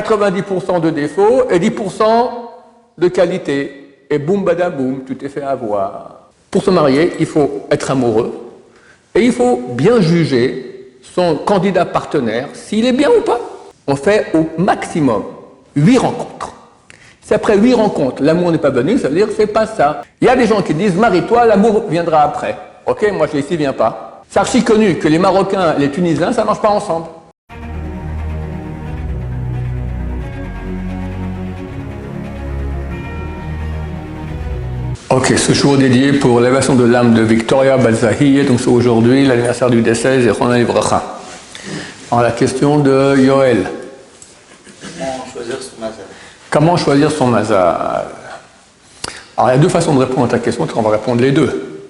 90% de défauts et 10% de qualité. Et boum badaboum, tu t'es fait avoir. Pour se marier, il faut être amoureux et il faut bien juger son candidat partenaire, s'il est bien ou pas. On fait au maximum 8 rencontres. Si après 8 rencontres, l'amour n'est pas venu, ça veut dire que c'est pas ça. Il y a des gens qui disent, marie-toi, l'amour viendra après. Ok, moi je dis, s'il vient pas. C'est archi connu que les Marocains et les Tunisiens, ça ne marche pas ensemble. Ok, ce jour dédié pour l'élévation de l'âme de Victoria Balzahie, donc c'est aujourd'hui l'anniversaire du décès de Ronald Ibraha. Alors la question de Yoel. Comment choisir son mazal? Comment choisir son mazal? Alors il y a deux façons de répondre à ta question, on va répondre les deux.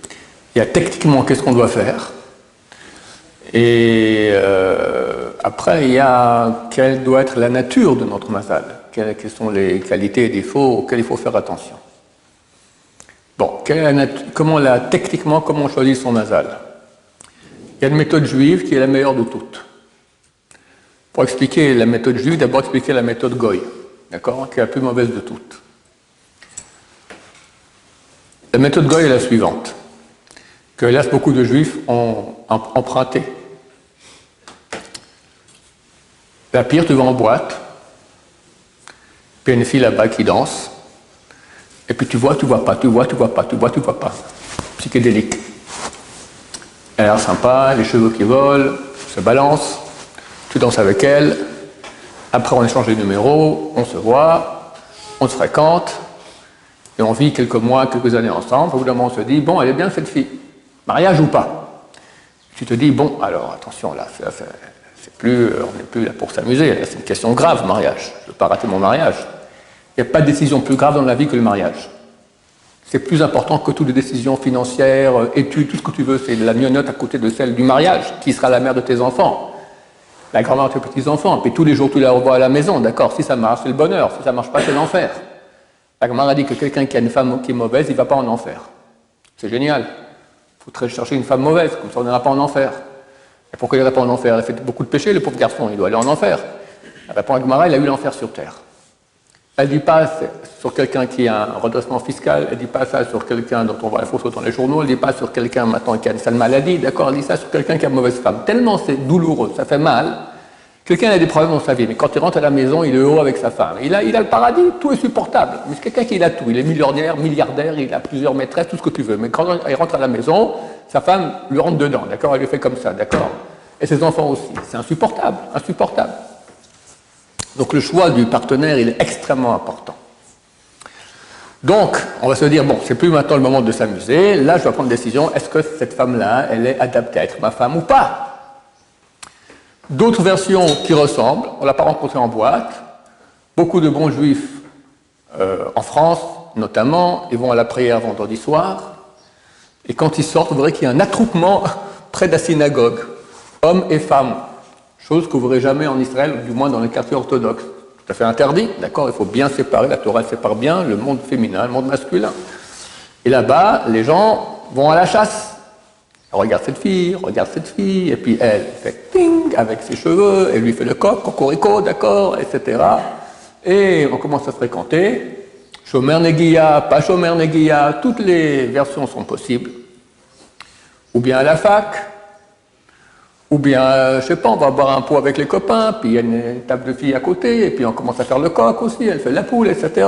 Il y a techniquement qu'est-ce qu'on doit faire, et après il y a quelle doit être la nature de notre mazal, quelles sont les qualités et défauts auxquels il faut faire attention. Bon, techniquement, comment on choisit son mazal? Il y a une méthode juive qui est la meilleure de toutes. Pour expliquer la méthode juive, d'abord expliquer la méthode Goy, d'accord, qui est la plus mauvaise de toutes. La méthode Goy est la suivante, que hélas beaucoup de juifs ont emprunté. La pire, tu vas en boîte, puis il y a une fille là-bas qui danse, et puis tu vois pas, tu vois pas. Psychédélique. Elle a l'air sympa, les cheveux qui volent, se balancent, tu danses avec elle, après on échange les numéros, on se voit, on se fréquente, et on vit quelques mois, quelques années ensemble. Au bout d'un moment on se dit, bon, elle est bien cette fille, mariage ou pas? Tu te dis, bon, alors attention là, c'est plus, on n'est plus là pour s'amuser, c'est une question grave, mariage, je ne veux pas rater mon mariage. Il n'y a pas de décision plus grave dans la vie que le mariage. C'est plus important que toutes les décisions financières, études, tout ce que tu veux, c'est la gnognotte à côté de celle du mariage, qui sera la mère de tes enfants, la grand-mère de tes petits-enfants, puis tous les jours tu la revois à la maison, d'accord, si ça marche, c'est le bonheur, si ça ne marche pas, c'est l'enfer. La grand-mère a dit que quelqu'un qui a une femme qui est mauvaise, il ne va pas en enfer. C'est génial. Il faut chercher une femme mauvaise, comme ça on n'ira pas en enfer. Et pourquoi il n'ira pas en enfer? Il a fait beaucoup de péchés, le pauvre garçon, il doit aller en enfer. La réponse à Gemara, il a eu l'enfer sur terre. Elle ne dit pas sur quelqu'un qui a un redressement fiscal, elle ne dit pas ça sur quelqu'un dont on voit la photo dans les journaux, elle ne dit pas sur quelqu'un maintenant qui a une sale maladie, d'accord, elle dit ça sur quelqu'un qui a une mauvaise femme. Tellement c'est douloureux, ça fait mal. Quelqu'un a des problèmes dans sa vie, mais quand il rentre à la maison, il est heureux avec sa femme. Il a le paradis, tout est supportable. Mais c'est quelqu'un qui a tout, il est millionnaire, milliardaire, il a plusieurs maîtresses, tout ce que tu veux. Mais quand il rentre à la maison, sa femme lui rentre dedans, d'accord, elle lui fait comme ça, d'accord. Et ses enfants aussi. C'est insupportable, insupportable. Donc le choix du partenaire, il est extrêmement important. Donc, on va se dire, bon, c'est plus maintenant le moment de s'amuser, là je dois prendre une décision, est-ce que cette femme-là, elle est adaptée à être ma femme ou pas? D'autres versions qui ressemblent, on ne l'a pas rencontrée en boîte, beaucoup de bons juifs, en France notamment, ils vont à la prière vendredi soir, et quand ils sortent, vous verrez qu'il y a un attroupement près de la synagogue, hommes et femmes. Chose que vous ne verrez jamais en Israël, du moins dans les quartiers orthodoxes. Tout à fait interdit, d'accord? Il faut bien séparer, la Torah sépare bien le monde féminin, le monde masculin. Et là-bas, les gens vont à la chasse. Regarde cette fille, et puis elle fait ping avec ses cheveux, elle lui fait le coq, cocorico, d'accord, etc. Et on commence à se fréquenter. Shomer Negiya, pas Shomer Negiya, toutes les versions sont possibles. Ou bien à la fac, ou bien, je sais pas, on va boire un pot avec les copains, puis il y a une table de filles à côté, et puis on commence à faire le coq aussi, elle fait la poule, etc.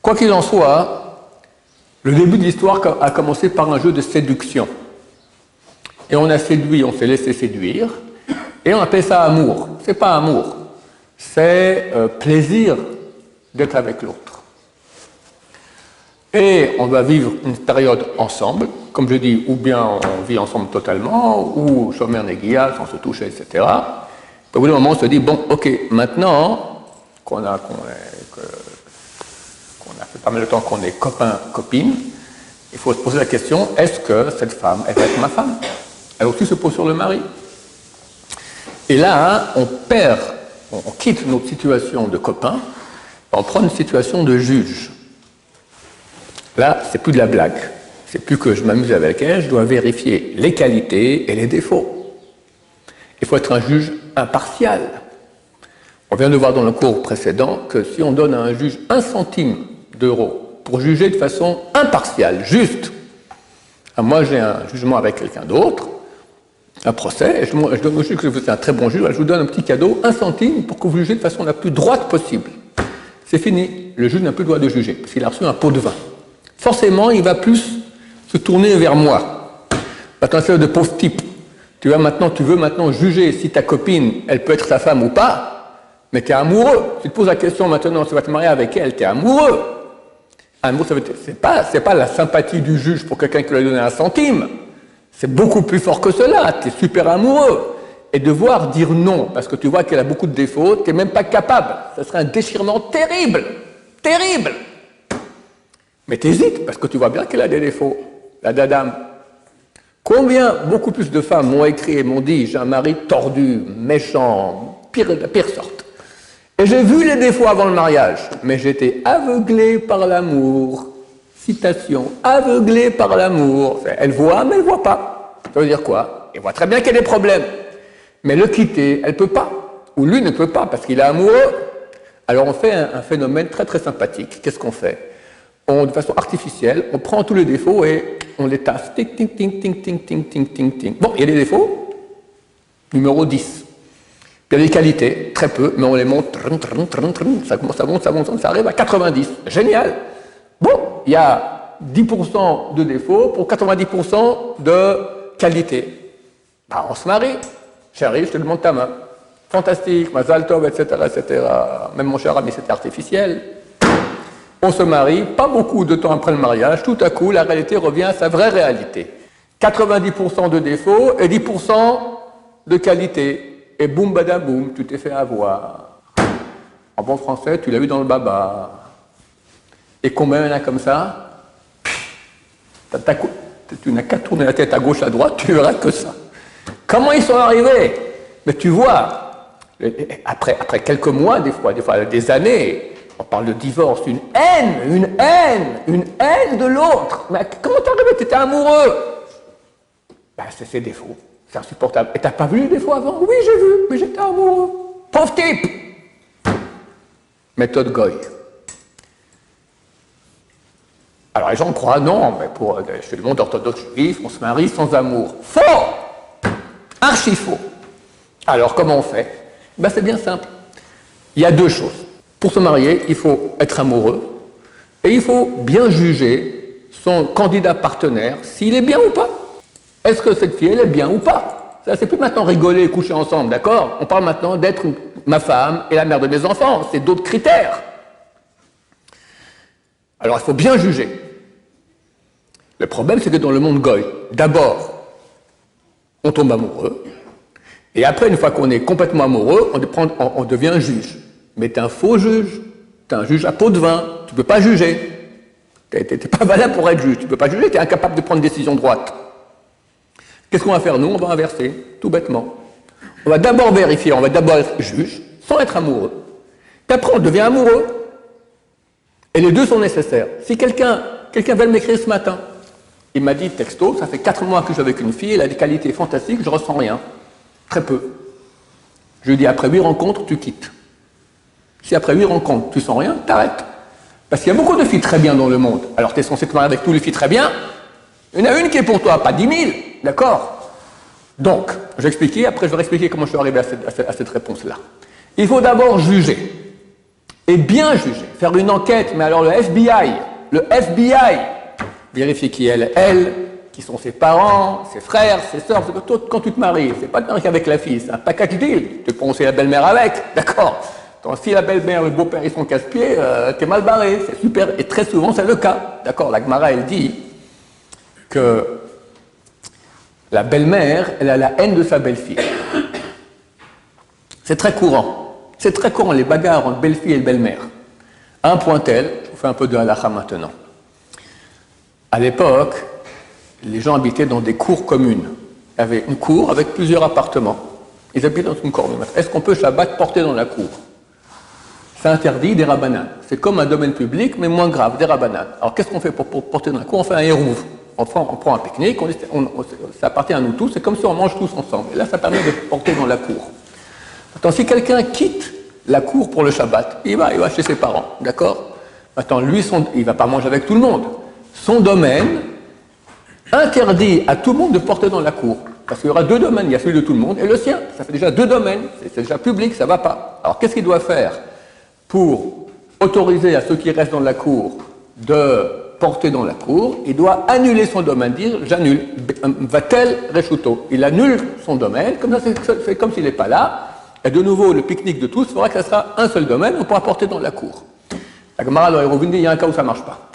Quoi qu'il en soit, le début de l'histoire a commencé par un jeu de séduction. Et on a séduit, on s'est laissé séduire, et on appelle ça amour. C'est pas amour, c'est plaisir d'être avec l'autre. Et on va vivre une période ensemble, comme je dis, ou bien on vit ensemble totalement, ou Shomer Negiya, sans se toucher, etc. Au bout d'un moment, on se dit, bon, ok, maintenant qu'on a fait pas mal de temps qu'on est copains, copines, il faut se poser la question, est-ce que cette femme, elle va être ma femme? Elle aussi se pose sur le mari. Et là, on quitte notre situation de copain, on prend une situation de juge. Là, c'est plus de la blague. C'est plus que je m'amuse avec elle, je dois vérifier les qualités et les défauts. Il faut être un juge impartial. On vient de voir dans le cours précédent que si on donne à un juge 1 centime d'euro pour juger de façon impartiale, juste, moi j'ai un jugement avec quelqu'un d'autre, un procès, et je donne au juge que vous êtes un très bon juge, je vous donne un petit cadeau, 1 centime, pour que vous jugez de façon la plus droite possible. C'est fini, le juge n'a plus le droit de juger, parce qu'il a reçu un pot de vin. Forcément, il va plus se tourner vers moi. Maintenant, c'est de pauvre type. Tu veux maintenant juger si ta copine, elle peut être ta femme ou pas, mais tu es amoureux. Tu te poses la question maintenant, tu vas te marier avec elle, tu es amoureux. Amour, c'est pas la sympathie du juge pour quelqu'un qui lui a donné 1 centime. C'est beaucoup plus fort que cela. Tu es super amoureux. Et devoir dire non, parce que tu vois qu'elle a beaucoup de défauts, tu n'es même pas capable. Ce serait un déchirement terrible. Terrible. Mais tu hésites, parce que tu vois bien qu'elle a des défauts. La dame. Combien, beaucoup plus de femmes m'ont écrit et m'ont dit « j'ai un mari tordu, méchant, la pire sorte ». Et j'ai vu les défauts avant le mariage, mais j'étais aveuglé par l'amour. Citation, aveuglé par l'amour. Elle voit, mais elle ne voit pas. Ça veut dire quoi? Elle voit très bien qu'il y a des problèmes. Mais le quitter, elle ne peut pas. Ou lui ne peut pas, parce qu'il est amoureux. Alors on fait un phénomène très très sympathique. Qu'est-ce qu'on fait? De façon artificielle, on prend tous les défauts et on les tasse. Ting, ting, ting, ting, ting, ting, ting, ting, ting. Bon, il y a des défauts. Numéro 10. Il y a des qualités, très peu, mais on les monte. Ça monte, ça arrive à 90. Génial. Bon, il y a 10% de défauts pour 90% de qualité. Bah, on se marie. Chérie, je te demande ta main. Fantastique, Mazal Tov, etc., etc. Même mon cher ami, c'était artificiel. On se marie, pas beaucoup de temps après le mariage, tout à coup, la réalité revient à sa vraie réalité. 90% de défauts et 10% de qualité. Et boum, badaboum, tu t'es fait avoir. En bon français, tu l'as eu dans le baba. Et combien il y en a comme ça? Tu n'as qu'à tourner la tête à gauche, à droite, tu verras que ça. Comment ils sont arrivés? Mais tu vois, après quelques mois, des fois des années, on parle de divorce, une haine de l'autre. Mais comment t'es arrivé? T'étais amoureux. Ben, c'est ses défauts. C'est insupportable. Et t'as pas vu les défauts avant? Oui, j'ai vu, mais j'étais amoureux. Pauvre type. Méthode Goy. Alors les gens croient, non, mais chez le monde orthodoxe juif, on se marie sans amour. Faux! Archi faux. Alors comment on fait? Ben, c'est bien simple. Il y a 2 choses. Pour se marier, il faut être amoureux et il faut bien juger son candidat partenaire s'il est bien ou pas. Est-ce que cette fille, elle est bien ou pas? Ça, c'est plus maintenant rigoler et coucher ensemble, d'accord? On parle maintenant d'être ma femme et la mère de mes enfants. C'est d'autres critères. Alors, il faut bien juger. Le problème, c'est que dans le monde goy, d'abord, on tombe amoureux, et après, une fois qu'on est complètement amoureux, on devient juge. Mais tu es un faux juge, tu es un juge à pot de vin, tu ne peux pas juger. Tu n'es pas valable pour être juge, tu ne peux pas juger, tu es incapable de prendre une décision droite. Qu'est-ce qu'on va faire, nous? On va inverser, tout bêtement. On va d'abord vérifier, on va d'abord être juge, sans être amoureux. Puis après, on devient amoureux. Et les 2 sont nécessaires. Si quelqu'un vient m'écrire ce matin, il m'a dit texto, ça fait 4 mois que je suis avec une fille, elle a des qualités fantastiques, je ne ressens rien. Très peu. Je lui dis, après 8 rencontres, tu quittes. Si après 8 rencontres, tu sens rien, t'arrêtes. Parce qu'il y a beaucoup de filles très bien dans le monde. Alors tu es censé te marier avec toutes les filles très bien. Il y en a une qui est pour toi, pas 10 000. D'accord? Donc, je vais expliquer, après je vais expliquer comment je suis arrivé à cette réponse-là. Il faut d'abord juger. Et bien juger. Faire une enquête, mais alors le FBI, vérifier qui elle, qui sont ses parents, ses frères, ses sœurs. Quand tu te maries, c'est pas de marier avec la fille, c'est un package deal. Tu peux aussi la belle-mère avec, d'accord? Donc, si la belle-mère, le beau-père, ils sont casse-pieds, t'es mal barré, c'est super. Et très souvent, c'est le cas. D'accord? La Gemara, elle dit que la belle-mère, elle a la haine de sa belle-fille. C'est très courant. C'est très courant, les bagarres entre belle-fille et belle-mère. À un point tel, je vous fais un peu de halakha maintenant. À l'époque, les gens habitaient dans des cours communes. Il y avait une cour avec plusieurs appartements. Ils habitaient dans une cour. Est-ce qu'on peut Shabbat porter dans la cour? C'est interdit, des rabbanan. C'est comme un domaine public, mais moins grave, des rabbanan. Alors qu'est-ce qu'on fait pour porter dans la cour? On fait un hérouv. On prend un pique-nique, ça appartient à nous tous, c'est comme si on mange tous ensemble. Et là, ça permet de porter dans la cour. Maintenant, si quelqu'un quitte la cour pour le Shabbat. Il va chez ses parents, d'accord? Maintenant, lui, il ne va pas manger avec tout le monde. Son domaine interdit à tout le monde de porter dans la cour. Parce qu'il y aura deux domaines, il y a celui de tout le monde et le sien. Ça fait déjà deux domaines, c'est déjà public, ça ne va pas. Alors, qu'est-ce qu'il doit faire pour autoriser à ceux qui restent dans la cour de porter dans la cour? Il doit annuler son domaine, dire j'annule, va-t-elle reshuto. Il annule son domaine, comme ça c'est comme s'il n'est pas là, et de nouveau le pique-nique de tous fera que ça sera un seul domaine, on pourra porter dans la cour. La Gemara dans Eruvin dit il y a un cas où ça ne marche pas.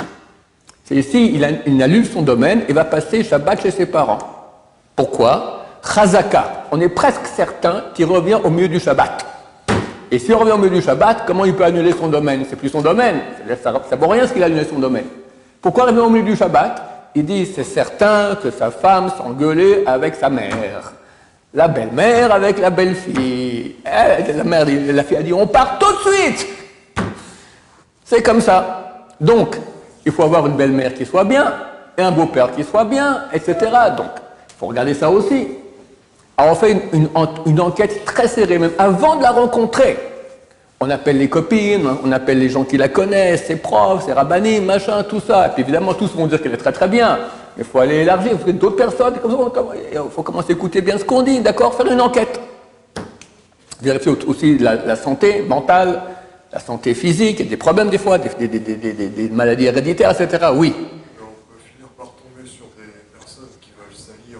C'est ici, il annule son domaine et va passer Shabbat chez ses parents. Pourquoi? Chazaka, on est presque certain qu'il revient au milieu du Shabbat. Et s'il revient au milieu du Shabbat, comment il peut annuler son domaine? C'est plus son domaine, ça ne vaut rien ce qu'il a annulé son domaine. Pourquoi il revient au milieu du Shabbat? Il dit c'est certain que sa femme s'engueulait avec sa mère. La belle-mère avec la belle-fille. La fille a dit on part tout de suite. C'est comme ça. Donc, il faut avoir une belle-mère qui soit bien, et un beau-père qui soit bien, etc. Donc, il faut regarder ça aussi. Alors, on fait une enquête très serrée, même avant de la rencontrer. On appelle les copines, on appelle les gens qui la connaissent, ses profs, ses rabbinim, machin, tout ça. Et puis évidemment, tous vont dire qu'elle est très très bien. Mais il faut aller élargir, il faut d'autres personnes. Il faut commencer à écouter bien ce qu'on dit, d'accord? Faire une enquête. Vérifier aussi la santé mentale, la santé physique, il y a des problèmes des fois, des maladies héréditaires, etc. Oui. On peut finir par tomber sur des personnes qui veulent salir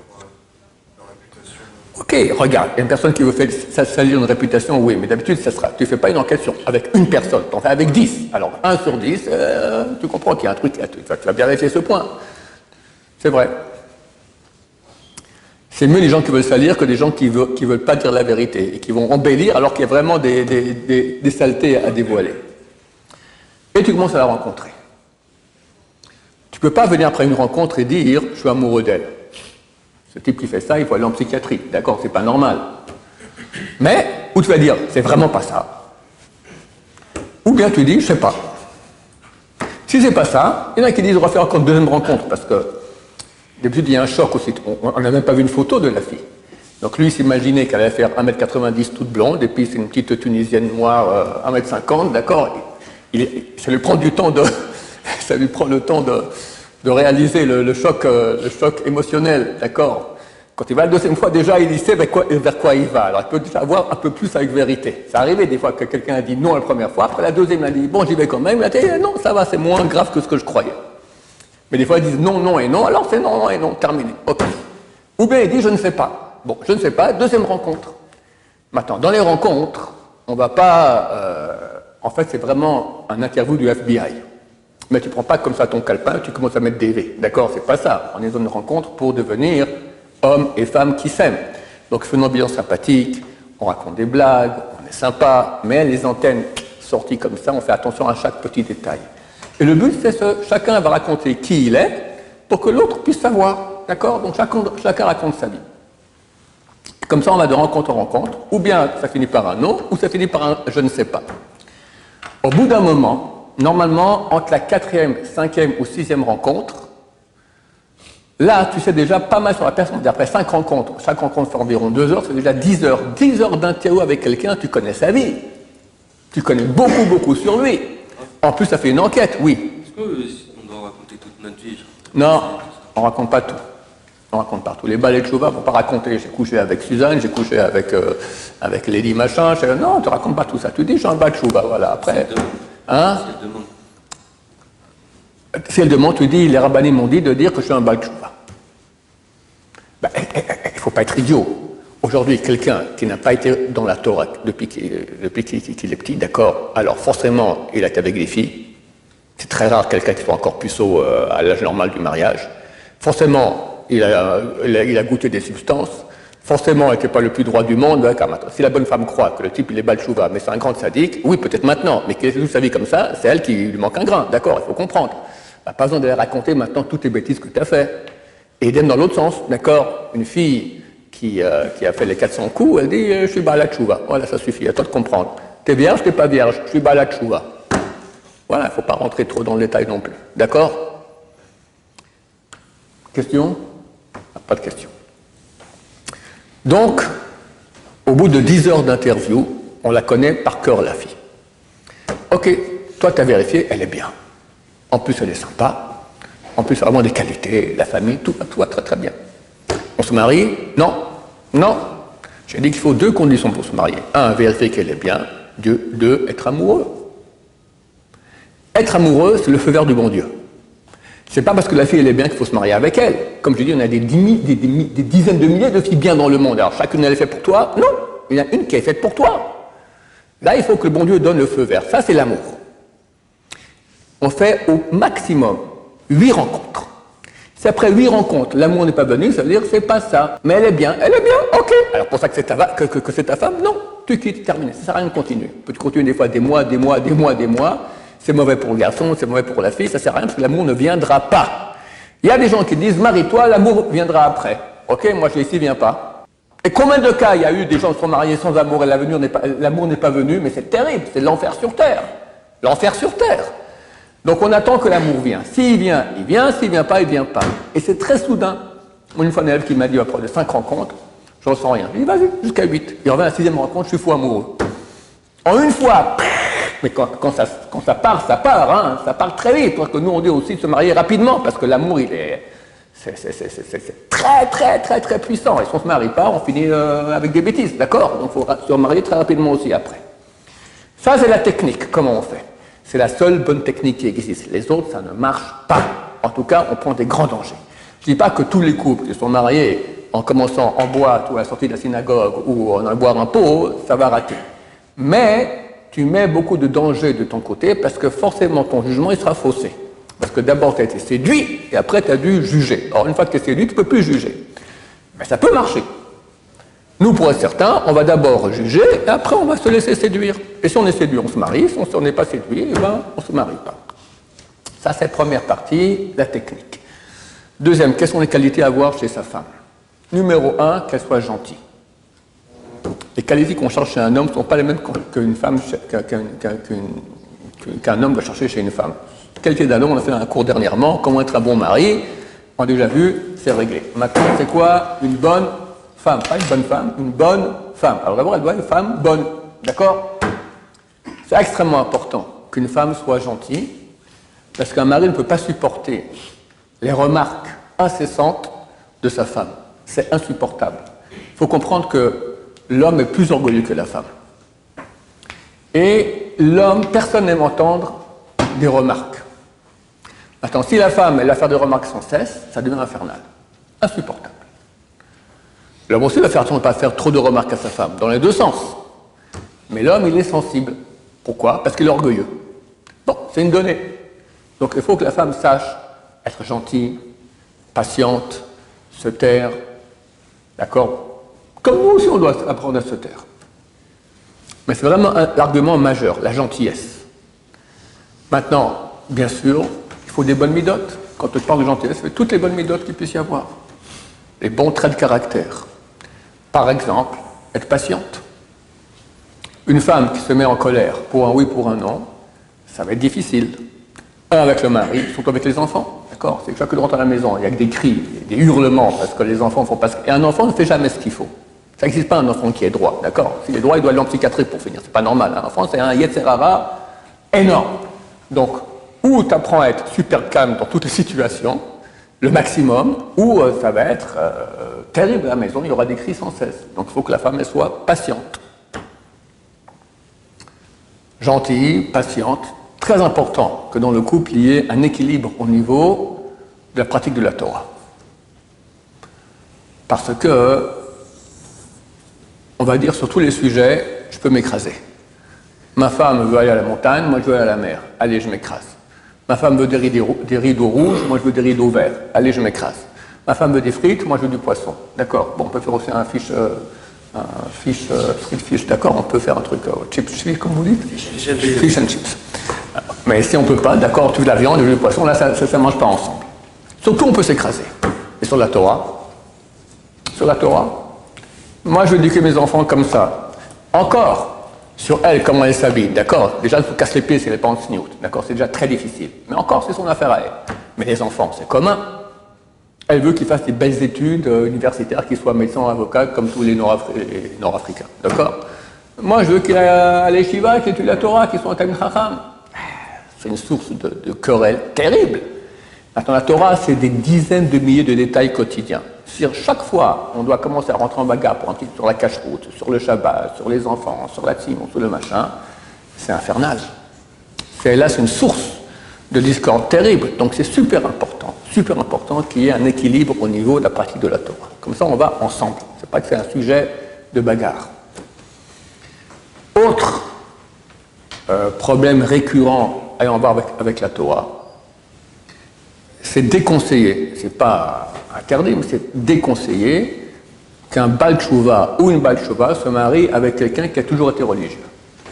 leur réputation. Ok, regarde, il y a une personne qui veut faire salir une réputation, oui, mais d'habitude, tu ne fais pas une enquête avec une personne, tu en fais avec 10. Alors, 1 sur 10, tu comprends qu'il y a un truc, tu vas bien vérifier ce point. C'est vrai. C'est mieux les gens qui veulent salir que des gens qui veulent pas dire la vérité et qui vont embellir alors qu'il y a vraiment des saletés à dévoiler. Et tu commences à la rencontrer. Tu ne peux pas venir après une rencontre et dire « je suis amoureux d'elle ». Ce type qui fait ça, il faut aller en psychiatrie. D'accord, c'est pas normal. Mais, ou tu vas dire « c'est vraiment pas ça ». Ou bien tu dis « je sais pas ». Si c'est pas ça, il y en a qui disent « on va faire encore une deuxième rencontre » parce que d'habitude, il y a un choc aussi. On n'a même pas vu une photo de la fille. Donc lui, il s'imaginait qu'elle allait faire 1m90 toute blonde, et puis c'est une petite Tunisienne noire, 1m50, d'accord. Ça lui prend du temps ça lui prend le temps de réaliser le choc émotionnel, d'accord. Quand il va la deuxième fois, déjà, il sait vers quoi il va. Alors, il peut déjà avoir un peu plus avec vérité. Ça arrivait des fois que quelqu'un a dit non la première fois, après la deuxième, il a dit bon, j'y vais quand même. Il a dit non, ça va, c'est moins grave que ce que je croyais. Mais des fois, ils disent non, non et non, alors c'est non, non et non, terminé. Ok. Ou bien il dit je ne sais pas. Bon, je ne sais pas, deuxième rencontre. Maintenant, dans les rencontres, on ne va pas... en fait, c'est vraiment un interview du FBI. Mais tu ne prends pas comme ça ton calepin, tu commences à mettre des V. D'accord, c'est pas ça. On est dans une rencontre pour devenir hommes et femmes qui s'aiment. Donc, faisons une ambiance sympathique, on raconte des blagues, on est sympa, mais les antennes sorties comme ça, on fait attention à chaque petit détail. Et le but, c'est que chacun va raconter qui il est pour que l'autre puisse savoir. D'accord? Donc chacun raconte sa vie. Comme ça, on va de rencontre en rencontre. Ou bien ça finit par un non, ou ça finit par un je ne sais pas. Au bout d'un moment, normalement, entre la 4e, 5e ou 6e rencontre, là, tu sais déjà pas mal sur la personne. Après 5 rencontres, chaque rencontre fait environ 2 heures, c'est déjà 10 heures. 10 heures d'interview avec quelqu'un, tu connais sa vie. Tu connais beaucoup, beaucoup sur lui. En plus, ça fait une enquête, oui. Est-ce qu'on doit raconter toute notre vie? Non, on ne raconte pas tout. On raconte pas tout. Les balais de Chouva, il ne faut pas raconter. J'ai couché avec Suzanne, j'ai couché avec Lady Machin. Non, tu ne racontes pas tout ça. Tu dis, j'ai un bal de Chouva, voilà. Après, hein? Si elle demande. Si elle demande, tu dis, les rabbinim m'ont dit de dire que je suis un bal de Chouva. Ben, il ne faut pas être idiot. Aujourd'hui, quelqu'un qui n'a pas été dans la Torah depuis qu'il est petit, d'accord, alors forcément, il a été avec des filles. C'est très rare quelqu'un qui soit encore puceau à l'âge normal du mariage. Forcément, il a goûté des substances. Forcément, il n'était pas le plus droit du monde. Car si la bonne femme croit que le type, il est balchouva, mais c'est un grand sadique, oui, peut-être maintenant, mais qu'il ait toute sa vie comme ça, c'est elle qui lui manque un grain, d'accord, il faut comprendre. Bah, pas besoin de raconter maintenant toutes les bêtises que tu as fait. Et idem dans l'autre sens, d'accord, une fille qui a fait les 400 coups, elle dit je suis Baala Tchouva. Voilà, ça suffit, à toi de comprendre. T'es vierge, t'es pas vierge, je suis Baala Tchouva. Voilà, il ne faut pas rentrer trop dans le détail non plus. D'accord? Question? Pas de question. Donc, au bout de 10 heures d'interview, On la connaît par cœur, la fille. Ok, toi, tu as vérifié, elle est bien. En plus, elle est sympa. En plus, vraiment des qualités, la famille, tout va très très bien. On se marie? Non. Non. J'ai dit qu'il faut 2 conditions pour se marier. 1, vérifier qu'elle est bien. 2, être amoureux. Être amoureux, c'est le feu vert du bon Dieu. C'est pas parce que la fille elle est bien qu'il faut se marier avec elle. Comme je dis, on a des dizaines de milliers de filles bien dans le monde. Alors chacune elle est faite pour toi? Non. Il y en a une qui est faite pour toi. Là, il faut que le bon Dieu donne le feu vert. Ça, c'est l'amour. On fait au maximum 8 rencontres. Si après 8 rencontres, l'amour n'est pas venu, ça veut dire que c'est pas ça. Mais elle est bien, ok. Alors pour ça que c'est ta femme, non. Tu quittes, terminé. Ça ne sert à rien de continuer. Tu continuer des fois des mois. C'est mauvais pour le garçon, c'est mauvais pour la fille, ça ne sert à rien parce que l'amour ne viendra pas. Il y a des gens qui disent, marie-toi, l'amour viendra après. Ok, moi je dis, s'il ne vient pas. Et combien de cas il y a eu des gens qui sont mariés sans amour et l'amour n'est pas venu, mais c'est terrible, c'est l'enfer sur terre. L'enfer sur terre. Donc on attend que l'amour vienne. S'il vient, il vient, s'il ne vient pas, il ne vient pas. Et c'est très soudain. Une fois un élève qui m'a dit, après de 5 rencontres, je ne ressens rien. Je lui ai dit, vas-y, jusqu'à 8. Il revient à la 6e rencontre, je suis fou amoureux. En une fois, mais quand ça part, ça part, hein, ça part très vite. Parce que nous, on dit aussi de se marier rapidement, parce que l'amour, c'est très puissant. Et si on ne se marie pas, on finit avec des bêtises, d'accord? Donc il faut se marier très rapidement aussi après. Ça, c'est la technique, comment on fait. C'est la seule bonne technique qui existe. Les autres, ça ne marche pas. En tout cas, on prend des grands dangers. Je ne dis pas que tous les couples qui sont mariés en commençant en boîte ou à la sortie de la synagogue ou en allant boire un pot, ça va rater. Mais tu mets beaucoup de dangers de ton côté parce que forcément ton jugement il sera faussé. Parce que d'abord tu as été séduit et après tu as dû juger. Alors une fois que tu es séduit, tu ne peux plus juger. Mais ça peut marcher. Nous, pour être certains, on va d'abord juger et après on va se laisser séduire. Et si on est séduit, on se marie. Si on n'est pas séduit, eh ben, on ne se marie pas. Ça, c'est la première partie, la technique. Deuxième, quelles sont les qualités à avoir chez sa femme? Numéro 1, qu'elle soit gentille. Les qualités qu'on cherche chez un homme ne sont pas les mêmes qu'un homme va chercher chez une femme. Qualité d'un homme, on a fait un cours dernièrement, comment être un bon mari, on a déjà vu, c'est réglé. Maintenant, c'est quoi une bonne femme? Pas une bonne femme, une bonne femme. Alors d'abord, elle doit être une femme bonne, d'accord? C'est extrêmement important qu'une femme soit gentille, parce qu'un mari ne peut pas supporter les remarques incessantes de sa femme. C'est insupportable. Il faut comprendre que l'homme est plus orgueilleux que la femme. Et l'homme, personne n'aime entendre des remarques. Maintenant, si la femme, elle va faire des remarques sans cesse, ça devient infernal. Insupportable. L'homme aussi va faire attention de ne pas faire trop de remarques à sa femme, dans les deux sens. Mais l'homme, il est sensible. Pourquoi? Parce qu'il est orgueilleux. Bon, c'est une donnée. Donc il faut que la femme sache être gentille, patiente, se taire. D'accord? Comme nous aussi, on doit apprendre à se taire. Mais c'est vraiment l'argument majeur, la gentillesse. Maintenant, bien sûr, il faut des bonnes midotes. Quand on parle de gentillesse, il faut toutes les bonnes midotes qu'il puisse y avoir. Les bons traits de caractère. Par exemple, être patiente. Une femme qui se met en colère pour un oui, pour un non, ça va être difficile. Un avec le mari, surtout avec les enfants. D'accord? C'est que chacun rentre à la maison, il y a que des cris, des hurlements, parce que les enfants font pas ce... Et un enfant ne fait jamais ce qu'il faut. Ça n'existe pas un enfant qui est droit, d'accord? S'il est droit, il doit aller en psychiatrie pour finir. C'est pas normal. Un enfant, c'est un Yetzerara énorme. Donc, ou tu apprends à être super calme dans toutes les situations, le maximum, ou ça va être terrible à la maison, il y aura des cris sans cesse. Donc il faut que la femme elle soit patiente. Gentille, patiente. Très important que dans le couple, il y ait un équilibre au niveau de la pratique de la Torah. Parce que, on va dire sur tous les sujets, je peux m'écraser. Ma femme veut aller à la montagne, moi je veux aller à la mer. Allez, je m'écrase. Ma femme veut des rideaux rouges, moi je veux des rideaux verts. Allez, je m'écrase. Ma femme veut des frites, moi je veux du poisson. D'accord? Bon, on peut faire aussi un fish street fish, d'accord? On peut faire un truc chips, comme vous dites? Fish and chips. Mais si on ne peut pas, d'accord, tu veux de la viande, tu veux du poisson, là ça ne mange pas ensemble. Surtout, on peut s'écraser. Et sur la Torah, moi je veux éduquer mes enfants comme ça. Encore, sur elle, comment elle s'habille, d'accord? Déjà, il faut casser les pieds si elle n'est pas en sniout, d'accord? C'est déjà très difficile. Mais encore, c'est son affaire à elle. Mais les enfants, c'est commun. Elle veut qu'ils fassent des belles études universitaires, qu'ils soient médecins, avocats, comme tous les Nord-Africains, d'accord? Moi, je veux qu'il aille à l'Eshiva, qu'il étudie la Torah, qu'il soit en Talmid Chacham. C'est une source de querelle terrible. Maintenant, la Torah, c'est des dizaines de milliers de détails quotidiens. C'est-à-dire, chaque fois, on doit commencer à rentrer en bagarre pour un petit sur la cache-route, sur le Shabbat, sur les enfants, sur la Tzimon, sur le machin. C'est infernal. Là, c'est une source de discorde terrible. Donc, c'est super important qu'il y ait un équilibre au niveau de la pratique de la Torah. Comme ça, on va ensemble. C'est pas que c'est un sujet de bagarre. Autre problème récurrent ayant à voir avec la Torah, c'est déconseillé, c'est pas interdit, mais c'est déconseillé qu'un Baal Tshuva ou une Baal Tshuva se marie avec quelqu'un qui a toujours été religieux.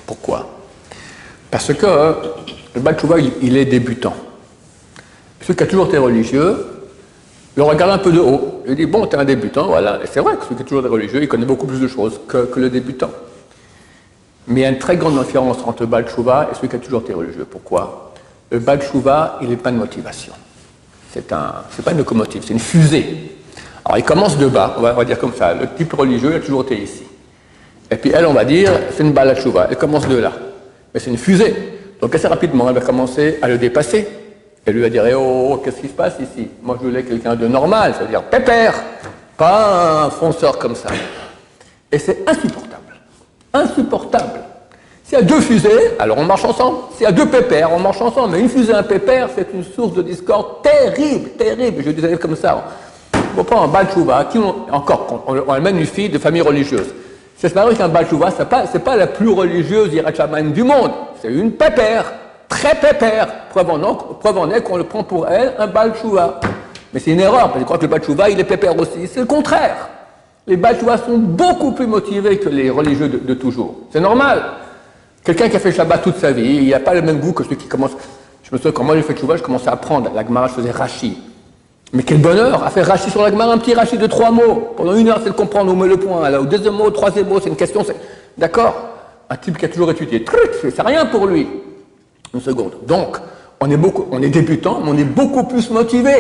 Pourquoi? Parce que le Baal Tshuva, il est débutant. Celui qui a toujours été religieux, le regarde un peu de haut. Il dit, bon, tu es un débutant, voilà. Et c'est vrai que celui qui a toujours été religieux, il connaît beaucoup plus de choses que le débutant. Mais il y a une très grande différence entre le Baal Tshuva et celui qui a toujours été religieux. Pourquoi? Le Baal Tshuva, il n'est pas de motivation. C'est pas une locomotive, c'est une fusée. Alors il commence de bas, on va dire comme ça. Le type religieux, il a toujours été ici. Et puis elle, on va dire, c'est une Baal Tshuva. Elle commence de là. Mais c'est une fusée. Donc assez rapidement, elle va commencer à le dépasser. Elle lui va dire, oh, qu'est-ce qui se passe ici? Moi, je voulais quelqu'un de normal, c'est-à-dire pépère, pas un fonceur comme ça. Et c'est insupportable. Insupportable. S'il y a deux fusées, alors on marche ensemble. S'il y a deux pépères, on marche ensemble. Mais une fusée et un pépère, c'est une source de discorde terrible, terrible. Je disais comme ça. On prend un Baal Tshuva, qui on amène une fille de famille religieuse. C'est pas vrai qu'un Baal Tshuva, c'est pas la plus religieuse Yirat Shamayim du monde. C'est une pépère, très pépère. Preuve en est qu'on le prend pour elle un Baal Tshuva. Mais c'est une erreur, parce que je crois que le Baal Tshuva, il est pépère aussi. C'est le contraire. Les Baal Tshuva sont beaucoup plus motivés que les religieux de toujours. C'est normal. Quelqu'un qui a fait Shabbat toute sa vie, il n'a pas le même goût que celui qui commence. Je me souviens, quand moi j'ai fait Tshuva, je commençais à apprendre. La Gemara, je faisais Rashi. Mais quel bonheur à faire Rashi sur la Gemara, un petit Rashi de 3 mots. Pendant 1 heure, c'est le comprendre, on met le point. Là, au deuxième mot, au troisième mot, c'est une question. D'accord? Un type qui a toujours étudié. C'est rien pour lui. Une seconde. Donc, on est débutant, mais on est beaucoup plus motivé.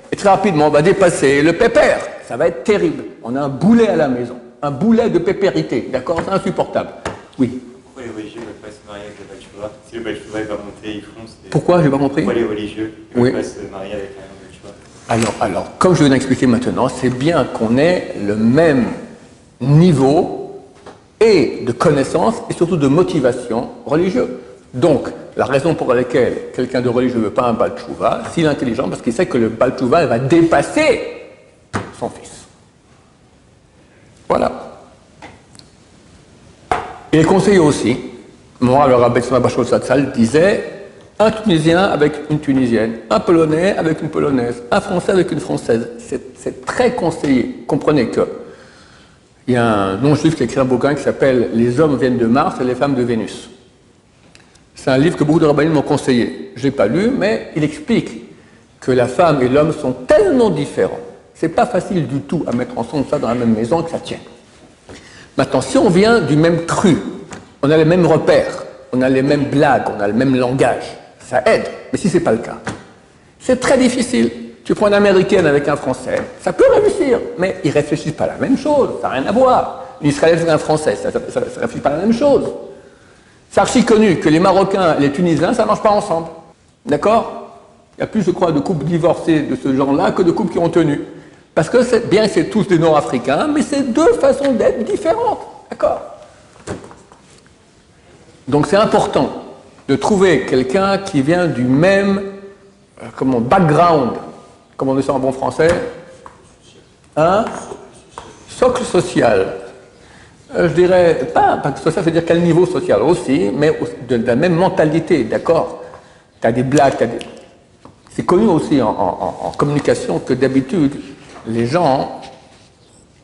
Et très rapidement, on va dépasser le pépère. Ça va être terrible. On a un boulet à la maison. Un boulet de pépérité. D'accord? C'est insupportable. Oui. Pourquoi les religieux ne veulent pas se marier avec le Baal Tshuva? Si le Baal Tshuva va monter, ils fonce. Pourquoi? J'ai pas compris. Pourquoi les religieux ne veulent pas se marier avec un Baal Tshuva? Alors, comme je viens d'expliquer maintenant, c'est bien qu'on ait le même niveau et de connaissance et surtout de motivation religieuse. Donc, la raison pour laquelle quelqu'un de religieux ne veut pas un Baal Tshuva, s'il est intelligent, parce qu'il sait que le Baal Tshuva va dépasser son fils. Voilà. Il est conseillé aussi, moi, le Rabbi Tzemach Bachol Satzal disait, un Tunisien avec une Tunisienne, un Polonais avec une Polonaise, un Français avec une Française. C'est très conseillé. Comprenez que il y a un non-juif qui a écrit un bouquin qui s'appelle « Les hommes viennent de Mars et les femmes de Vénus ». C'est un livre que beaucoup de rabbins m'ont conseillé. Je ne l'ai pas lu, mais il explique que la femme et l'homme sont tellement différents. C'est pas facile du tout à mettre ensemble ça dans la même maison que ça tienne. Maintenant, si on vient du même cru, on a les mêmes repères, on a les mêmes blagues, on a le même langage, ça aide. Mais si ce n'est pas le cas, c'est très difficile. Tu prends une Américaine avec un Français, ça peut réussir, mais ils ne réfléchissent pas à la même chose, ça n'a rien à voir. L'Israélien avec un Français, ça ne réfléchit pas à la même chose. C'est archi connu que les Marocains et les Tunisiens, ça ne marche pas ensemble. D'accord? Il y a plus, je crois, de couples divorcés de ce genre-là que de couples qui ont tenu. Parce que c'est bien que c'est tous des Nord-Africains, mais c'est deux façons d'être différentes. D'accord? Donc c'est important de trouver quelqu'un qui vient du même background, comme on dit ça en bon français, un socle social. Je dirais, pas social, c'est-à-dire quel niveau social aussi, mais de la même mentalité, d'accord? Tu as des blagues, c'est connu aussi en communication que d'habitude, les gens,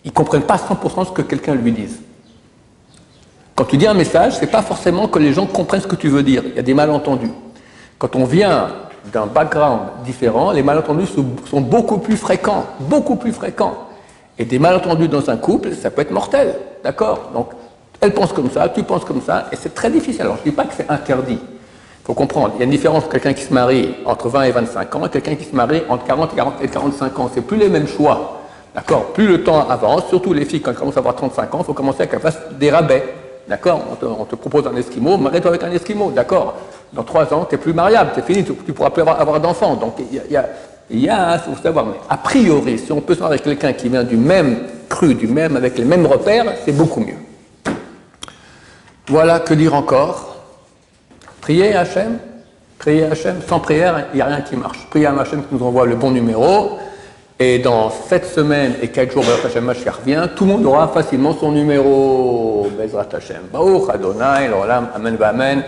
ils ne comprennent pas 100% ce que quelqu'un lui dise. Quand tu dis un message, ce n'est pas forcément que les gens comprennent ce que tu veux dire. Il y a des malentendus. Quand on vient d'un background différent, les malentendus sont beaucoup plus fréquents. Beaucoup plus fréquents. Et des malentendus dans un couple, ça peut être mortel. D'accord? Donc, elle pense comme ça, tu penses comme ça, et c'est très difficile. Alors, je ne dis pas que c'est interdit. Il faut comprendre, il y a une différence entre quelqu'un qui se marie entre 20 et 25 ans et quelqu'un qui se marie entre 40 et 45 ans. C'est plus les mêmes choix. D'accord? Plus le temps avance, surtout les filles, quand elles commencent à avoir 35 ans, il faut commencer à qu'elles fassent des rabais. D'accord, on te propose un Esquimau, marie-toi avec un Esquimau, d'accord. Dans 3 ans, tu n'es plus mariable, c'est fini, tu ne pourras plus avoir d'enfants. Donc il y a, faut savoir, mais a priori, si on peut se marier avec quelqu'un qui vient du même cru, avec les mêmes repères, c'est beaucoup mieux. Voilà, que dire encore? Priez Hachem. Priez Hachem. Sans prière, il n'y a rien qui marche. Priez à Hachem qui nous envoie le bon numéro. Et dans 7 semaines et 4 jours, Hachem Mashiach revient, tout le monde aura facilement son numéro. Bezrat Hachem. Baruch Adonai, l'olam, amen, amen.